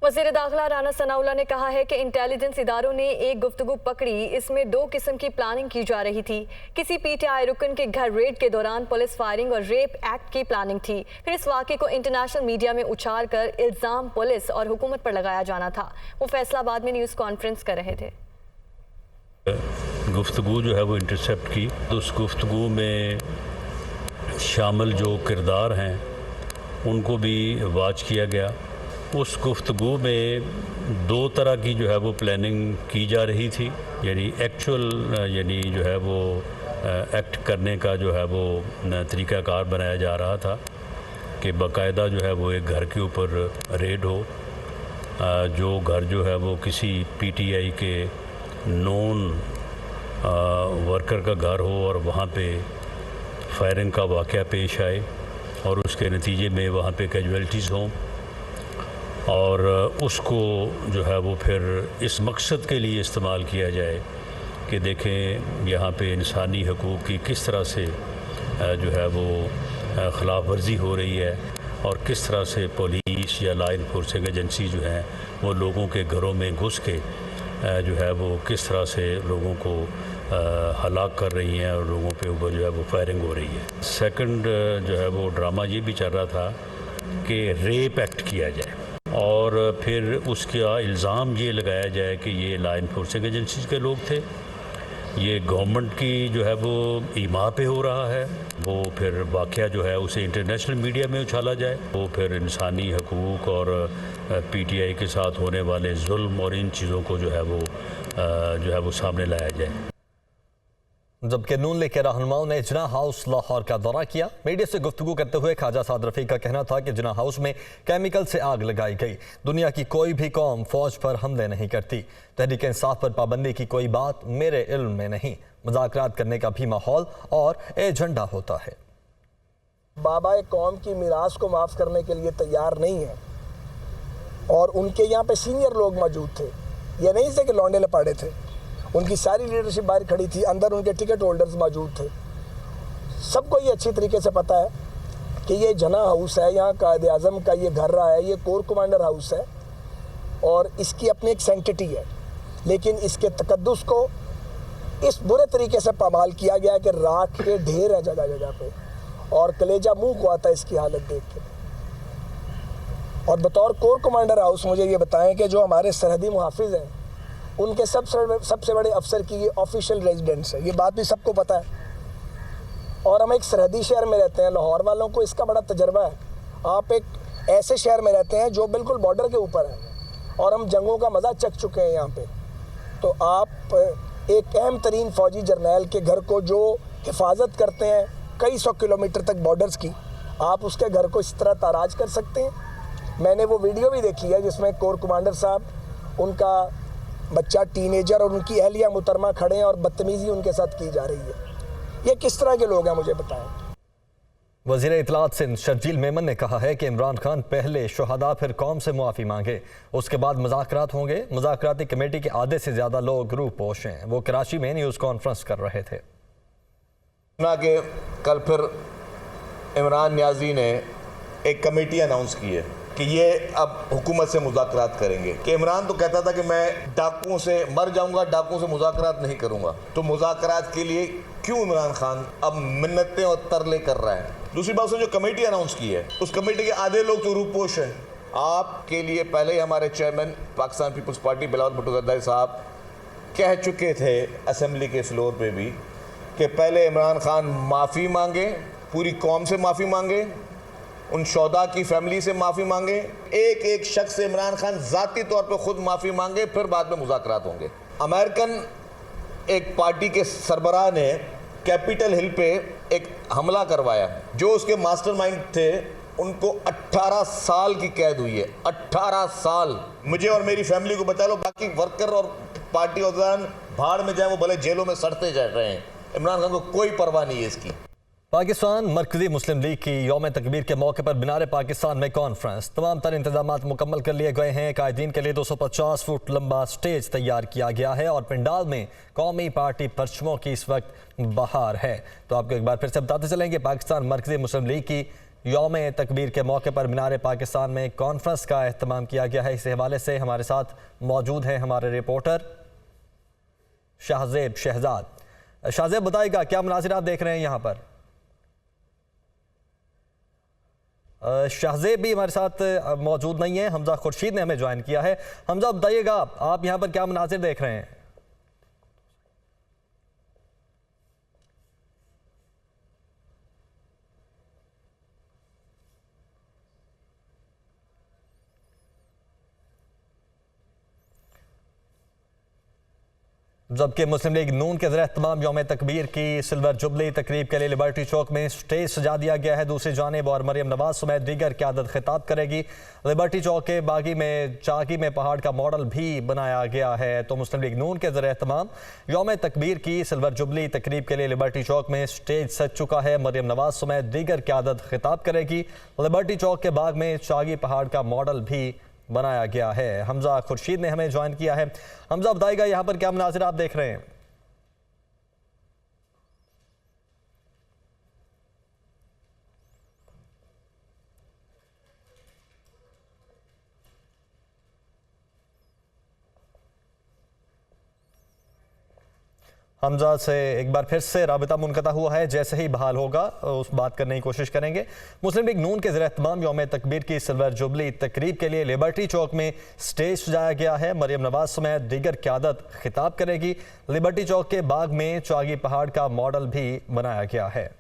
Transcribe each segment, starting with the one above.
वज़ीर दाखिला राना सनाउल्लाह ने कहा है कि इंटेलिजेंस इदारों ने एक गुफ्तगू पकड़ी, इसमें 2 किस्म की प्लानिंग की जा रही थी। किसी पीटीआई रुकन के घर रेड के दौरान पुलिस फायरिंग और रेप एक्ट की प्लानिंग थी। फिर इस वाक़े को इंटरनेशनल मीडिया में उछाल कर इल्ज़ाम पुलिस और हुकूमत पर लगाया जाना था। वो फैसलाबाद में न्यूज़ कॉन्फ्रेंस कर रहे थे। गुफ्तगू जो है वो इंटरसेप्ट की, तो उस गुफ्तगू में शामिल जो किरदार हैं उनको भी वॉच किया गया। उस गुफ्तगू में 2 तरह की जो है वो प्लानिंग की जा रही थी, यानी एक्चुअल यानी जो है वो एक्ट करने का जो है वो तरीक़ाकार बनाया जा रहा था कि बाकायदा जो है वो एक घर के ऊपर रेड हो, जो घर जो है वो किसी पीटीआई के नॉन वर्कर का घर हो और वहाँ पे फायरिंग का वाक़या पेश आए और उसके नतीजे में वहाँ पे कैजुअल्टीज़ हों और उसको जो है वो फिर इस मकसद के लिए इस्तेमाल किया जाए कि देखें यहाँ पे इंसानी हकूक़ की किस तरह से जो है वो ख़िलाफ़ वर्जी हो रही है और किस तरह से पुलिस या लॉ इन्फोर्सिंग एजेंसी जो हैं वो लोगों के घरों में घुस के जो है वो किस तरह से लोगों को हलाक कर रही हैं और लोगों पे ऊपर जो है वो फायरिंग हो रही है। सेकंड जो है वो ड्रामा ये भी चल रहा था कि रेप एक्ट किया जाए और फिर उसका इल्ज़ाम ये लगाया जाए कि ये लॉ इन्फोर्सिंग एजेंसीज़ के लोग थे, ये गवर्नमेंट की जो है वो ईमा पे हो रहा है। वो फिर वाक़या जो है उसे इंटरनेशनल मीडिया में उछाला जाए, वो फिर इंसानी हकूक़ और पीटीआई के साथ होने वाले जुल्म और इन चीज़ों को जो है वो सामने लाया जाए। जबकि नून लीग के रहनुमाओं ने जिन्ना हाउस लाहौर का दौरा किया। मीडिया से गुफ्तगू करते हुए ख्वाजा साद रफ़ी का कहना था कि जिन्ना हाउस में केमिकल से आग लगाई गई। दुनिया की कोई भी कौम फौज पर हमले नहीं करती। तहरीक इंसाफ पर पाबंदी की कोई बात मेरे इल्म में नहीं। मुज़ाकरात करने का भी माहौल और एजेंडा होता है। बाबा कौम की मीरास को माफ़ करने के लिए तैयार नहीं है और उनके यहाँ पे सीनियर लोग मौजूद थे। ये नहीं थे कि लौंडे लपाड़े थे, उनकी सारी लीडरशिप बाहर खड़ी थी, अंदर उनके टिकट होल्डर्स मौजूद थे। सबको ये अच्छी तरीके से पता है कि ये जना हाउस है, यहाँ कायद आज़म का ये घर रहा है, ये कोर कमांडर हाउस है और इसकी अपनी एक सेंटिटी है, लेकिन इसके तकद्दुस को इस बुरे तरीके से पामाल किया गया कि राख के ढेर है जगह जगह पे और कलेजा मुँह को आता है इसकी हालत देख के। और बतौर कोर कमांडर हाउस मुझे ये बताएं कि जो हमारे सरहदी मुहाफिज हैं उनके सबसे बड़े अफसर की ये ऑफिशियल रेजिडेंस है, ये बात भी सबको पता है। और हम एक सरहदी शहर में रहते हैं, लाहौर वालों को इसका बड़ा तजर्बा है। आप एक ऐसे शहर में रहते हैं जो बिल्कुल बॉर्डर के ऊपर है और हम जंगों का मज़ा चख चुके हैं यहाँ पे। तो आप एक अहम तरीन फ़ौजी जर्नैल के घर को जो हिफाजत करते हैं कई 100 किलोमीटर तक बॉर्डर्स की, आप उसके घर को इस तरह ताराज कर सकते हैं। मैंने वो वीडियो भी देखी है जिसमें कोर कमांडर साहब, उनका बच्चा टीनेजर और उनकी अहलिया मुहतरमा खड़े हैं और बदतमीज़ी उनके साथ की जा रही है। ये किस तरह के लोग हैं मुझे बताएं। वज़ीर इत्तलात सिंध शर्जील मेमन ने कहा है कि इमरान खान पहले शुहदा फिर कौम से मुआफ़ी मांगे, उसके बाद मुज़ाकरात होंगे। मुज़ाकराती कमेटी के आधे से ज़्यादा लोग रूह पोश हैं। वो कराची में न्यूज़ कॉन्फ्रेंस कर रहे थे। के कल फिर इमरान न्याजी ने एक कमेटी अनाउंस की है कि ये अब हुकूमत से मुज़ाकरात करेंगे। कि इमरान तो कहता था कि मैं डाकुओं से मर जाऊंगा, डाकुओं से मुज़ाकरात नहीं करूंगा। तो मुज़ाकरात के लिए क्यों इमरान खान अब मिन्नतें और तरले कर रहा है। दूसरी बात, उसने जो कमेटी अनाउंस की है उस कमेटी के आधे लोग तो रूपोश हैं। आपके लिए पहले ही हमारे chairman Pakistan peoples party Bilawal Bhutto Zardari साहब कह चुके थे असेंबली के फ्लोर पर भी कि पहले इमरान खान माफ़ी मांगे, पूरी कौम से माफ़ी मांगे, उन शौदा की फैमिली से माफ़ी मांगे, एक एक शख्स से इमरान खान ज़ाती तौर पे खुद माफ़ी मांगे, फिर बाद में मुज़ाकरात होंगे। अमेरिकन एक पार्टी के सरबराह ने कैपिटल हिल पे एक हमला करवाया, जो उसके मास्टरमाइंड थे उनको 18 साल की कैद हुई है। 18 साल। मुझे और मेरी फैमिली को बचा लो, बाकी वर्कर और पार्टी औजान भाड़ में जाए, वो भले जेलों में सड़ते जा रहे हैं। इमरान खान को कोई परवाह नहीं है इसकी। पाकिस्तान मरकजी मुस्लिम लीग की यौम तकबीर के मौके पर मीनार पाकिस्तान में कॉन्फ्रेंस। तमाम तर इंतजाम मुकम्मल कर लिए गए हैं। कायदीन के लिए 250 फुट लंबा स्टेज तैयार किया गया है और पंडाल में कौमी पार्टी परचमों की इस वक्त बहार है। तो आपको एक बार फिर से बताते चलेंगे, पाकिस्तान मरकजी मुस्लिम लीग की यौम तकबीर के मौके पर मीनार पाकिस्तान में कॉन्फ्रेंस का एहतमाम किया गया है। इस हवाले से हमारे साथ मौजूद हैं हमारे रिपोर्टर शाहजेब शहजाद। शाहजेब, बताइएगा क्या मनाज़िर आप देख रहे हैं यहाँ पर? शाहजेब भी हमारे साथ मौजूद नहीं है, हमजा खुर्शीद ने हमें ज्वाइन किया है। हमजा, बताइएगा आप यहाँ पर क्या मनाज़िर देख रहे हैं? जबकि मुस्लिम लीग नून के ज़रिए तमाम यौम तकबीर की सिल्वर जुबली तकरीब के लिए लिबर्टी चौक में स्टेज सजा दिया गया है। दूसरी जानिब और मरियम नवाज समेत दीगर क़यादत खिताब करेगी। लिबर्टी चौक के चागी में पहाड़ का मॉडल भी बनाया गया है। तो मुस्लिम लीग नून के ज़रिए तमाम यौम तकबीर की सिल्वर जुबली तकरीब के लिए लिबर्टी चौक में स्टेज सज चुका है। मरियम नवाज समेत दीगर क़यादत खिताब करेगी। लिबर्टी चौक के बाग में चागी पहाड़ का मॉडल भी बनाया गया है। हमजा खुर्शीद ने हमें ज्वाइन किया है। हमजा, बताइएगा यहाँ पर क्या मनाज़िर आप देख रहे हैं? हमजा से एक बार फिर से राबिता मुनक़ता हुआ है, जैसे ही बहाल होगा उस बात करने की कोशिश करेंगे। मुस्लिम लीग नून के ज़रिए तमाम यौम तकबीर की सिल्वर जुबली तकरीब के लिए लिबर्टी चौक में स्टेज सजाया गया है। मरियम नवाज समेत दीगर क़यादत खिताब करेगी। लिबर्टी चौक के बाग में चागी पहाड़ का मॉडल भी बनाया गया है।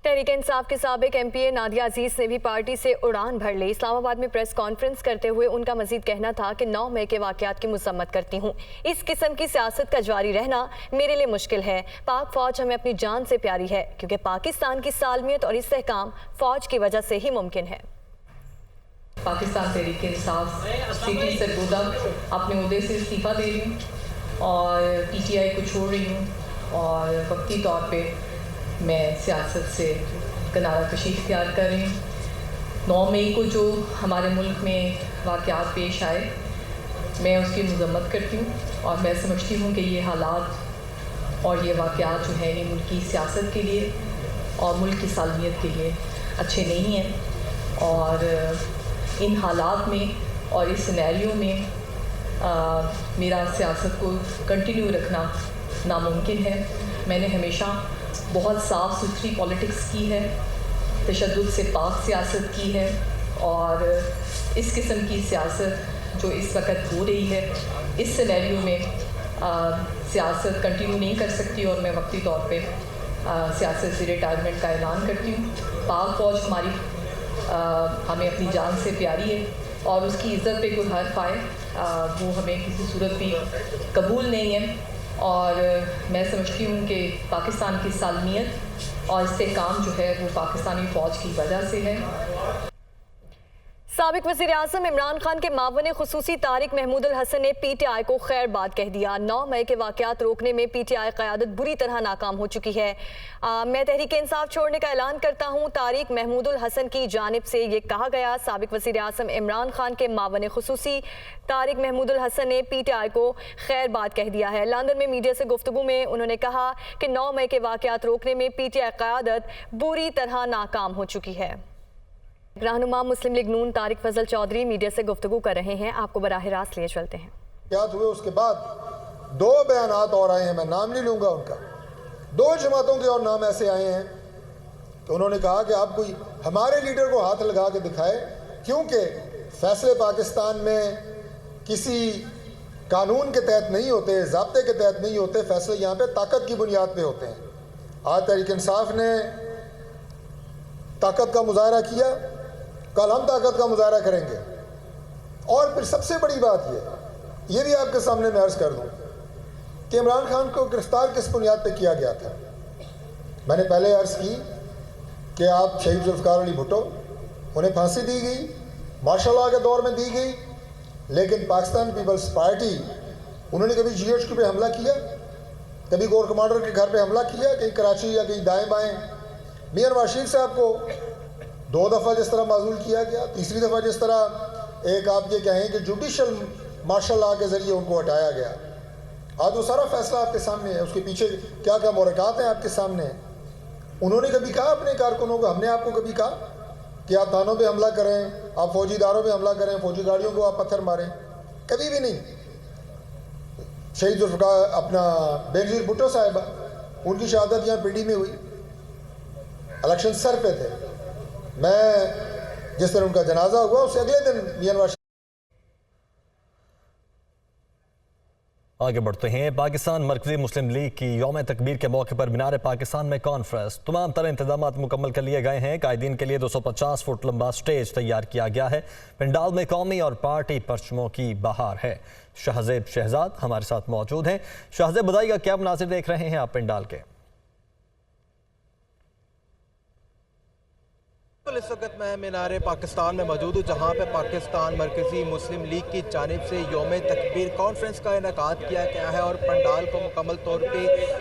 तहरीक इंसाफ के साबिक एमपीए नादिया अजीज ने भी पार्टी से उड़ान भर ली। इस्लामाबाद में प्रेस कॉन्फ्रेंस करते हुए उनका मजीद कहना था कि 9 मई के वाक़यात की मसम्मत करती हूँ। इस किस्म की सियासत का जारी रहना मेरे लिए मुश्किल है। पाक फ़ौज हमें अपनी जान से प्यारी है, क्योंकि पाकिस्तान की सालमियत और istihकाम फ़ौज की वजह से ही मुमकिन है। पाकिस्तान तहरीक इंसाफ सिटी सरगोदा अपने ओहदे से इस्तीफ़ा दे रही हूँ और PTI को छोड़ रही हूँ और वक्ती तौर पे मैं सियासत से किनारा कशी इख्तियार कर रही हूँ। 9 मई को जो हमारे मुल्क में वाक़यात पेश आए, मैं उसकी मज़म्मत करती हूँ और मैं समझती हूँ कि ये हालात और ये वाक़यात जो हैं ये मुल्क की सियासत के लिए और मुल्क की सालमियत के लिए अच्छे नहीं हैं। और इन हालात में और इस सिनेरियो में मेरा सियासत को कंटिन्यू रखना नामुमकिन है। मैंने हमेशा बहुत साफ़ सुथरी पॉलिटिक्स की है, तशद्दुद से पाक सियासत की है और इस किस्म की सियासत जो इस वक्त हो रही है, इस सिनेरियो में सियासत कंटिन्यू नहीं कर सकती और मैं वक्ती तौर पे सियासत से रिटायरमेंट का ऐलान करती हूँ। पाक फ़ौज हमारी हमें अपनी जान से प्यारी है और उसकी इज़्ज़त पे कोई हर्फ आए वो हमें किसी सूरत भी कबूल नहीं है। और मैं समझती हूँ कि पाकिस्तान की सालमियत और istihकाम जो है वो पाकिस्तानी फ़ौज की वजह से है। साबिक वज़ीर आज़म इमरान खान के मावन खुसूसी तारिक महमूद अल हसन ने PTI को खैर बात कह दिया। 9 मई के वाक़यात रोकने में PTI क़यादत बुरी तरह नाकाम हो चुकी है। मैं तहरीक इंसाफ छोड़ने का ऐलान करता हूँ, तारिक महमूद अल हसन की जानिब से ये कहा गया। साबिक वज़ीर आज़म इमरान खान के मावन खुसूसी तारिक महमूद अल हसन ने PTI को खैर बात कह दिया है। लंदन में मीडिया से गुफ्तगू में उन्होंने कहा कि 9 मई के वाक़यात रोकने में PTI क़यादत बुरी तरह नाकाम हो चुकी है। रहनुमा मुस्लिम लीग नून तारिक फजल चौधरी मीडिया से गुफ्तगू कर रहे हैं, आपको बराह रास्त लिए चलते हैं। क्या हुए उसके बाद 2 बयानात और आए हैं, मैं नाम नहीं लूँगा उनका। 2 जमातों के और नाम ऐसे आए हैं तो उन्होंने कहा कि आप कोई हमारे लीडर को हाथ लगा के दिखाए, क्योंकि फैसले पाकिस्तान में किसी कानून के तहत नहीं होते, ज़ाब्ते के तहत नहीं होते, फैसले यहाँ पे ताकत की बुनियाद पे होते हैं। आज तहरीक इंसाफ ने ताकत का मुजाहरा किया, कल हम ताकत का मुजाहरा करेंगे। और फिर सबसे बड़ी बात ये भी आपके सामने मैं अर्ज़ कर दूं कि इमरान खान को गिरफ्तार किस बुनियाद पे किया गया था। मैंने पहले अर्ज़ की कि आप शहीद जुल्फ़िकार अली भुट्टो, उन्हें फांसी दी गई, मार्शल लॉ के दौर में दी गई, लेकिन पाकिस्तान पीपल्स पार्टी उन्होंने कभी GHQ पे हमला किया, कभी कोर कमांडर के घर पे हमला किया, कहीं कराची या कहीं दाएँ बाएँ। मियां नवाज शरीफ साहब को 2 दफ़ा जिस तरह माजूल किया गया, तीसरी दफ़ा जिस तरह एक आप ये कहें कि जुडिशल मार्शल लॉ के ज़रिए उनको हटाया गया। आज वो सारा फैसला आपके सामने है, उसके पीछे क्या क्या मुहरक़ात हैं आपके सामने हैं। उन्होंने कभी कहा अपने कारकुनों को, हमने आपको कभी कहा कि आप थानों पे हमला करें, आप फौजी इदारों पे हमला करें, फौजी गाड़ियों को आप पत्थर मारें? कभी भी नहीं। शहीद जुल्फ़िकार अपना बेनज़ीर भुट्टो साहिबा, उनकी शहादत यहाँ पीडी में हुई, इलेक्शन सर पे थे। मैं जिस दिन उनका जनाजा हुआ उससे अगले दिन मियां नवाज। आगे बढ़ते हैं। पाकिस्तान मरकजी मुस्लिम लीग की यौम तकबीर के मौके पर मीनार पाकिस्तान में कॉन्फ्रेंस। तमाम तरह इंतजाम मुकम्मल कर लिए गए हैं। कायदीन के लिए 250 फुट लंबा स्टेज तैयार किया गया है। पंडाल में कौमी और पार्टी परचमों की बहार है। शाहजेब शहजाद हमारे साथ मौजूद हैं। शाहजेब, बताइएगा क्या मनाजिर देख रहे हैं आप पंडाल के? इस वक्त मैं मीनार पाकिस्तान में मौजूद हूँ, जहाँ पे पाकिस्तान मरकज़ी मुस्लिम लीग की जानिब से यौम तकबीर कॉन्फ्रेंस का इनेकाद किया गया है और पंडाल को मुकम्मल तौर पे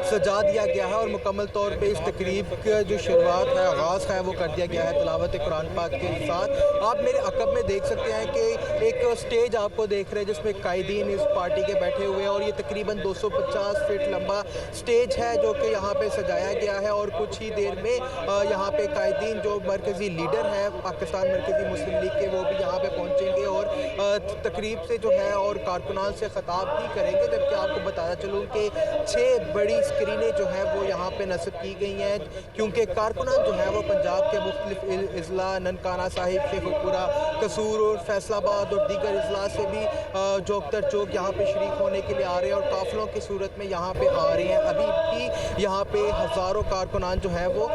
सजा दिया गया है और मुकम्मल तौर पे इस तकरीब की जो शुरुआत है, आगाज़ है, वो कर दिया गया है तिलावत कुरान पाक के साथ। आप मेरे अकब में देख सकते हैं कि एक स्टेज आपको देख रहे हैं जिसमें कायदीन इस पार्टी के बैठे हुए हैं और ये तकरीबन 250 फीट लंबा स्टेज है जो कि यहाँ पर सजाया गया है और कुछ ही देर में यहाँ पर कायदीन जो मरकज़ी लीडर है पाकिस्तान मरकज़ी मुस्लिम लीग के, वो भी यहाँ पे पहुँचेंगे और तकरीब से जो है और कारकुनान से ख़िताब भी करेंगे। जबकि आपको बताया चलूँ कि 6 बड़ी स्क्रीनें जो है वो यहाँ पे नस्ब की गई हैं, क्योंकि कारकुनान जो है वो पंजाब के मुख्तलिफ अजला, ननकाना साहिब, शेखुपुरा, कसूर और फैसलाबाद और दीगर अजला से भी जोकतर चौक यहाँ पे शरीक होने के लिए आ रहे हैं और काफ़िलों की सूरत में यहाँ पे आ रहे हैं। अभी भी यहाँ पे हज़ारों कारकुनान जो है वो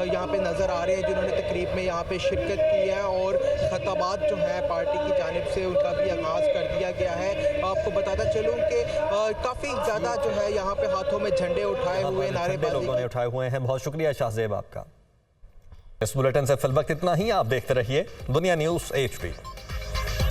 यहाँ पे नज़र आ रहे हैं जिन्होंने तकरीब में यहाँ पे शिरकत की है और खताबात जो है पार्टी की जानिब से उनका भी आगाज़ कर दिया गया है। आपको बताता चलूँ कि काफ़ी ज़्यादा जो है यहाँ पे हाथों में झंडे उठाए हुए, नारेबाजी लोगों ने उठाए हुए हैं। बहुत शुक्रिया शाहजेब आपका। इस बुलेटिन से फिल वक्त इतना ही। आप देखते रहिए दुनिया न्यूज़ HD।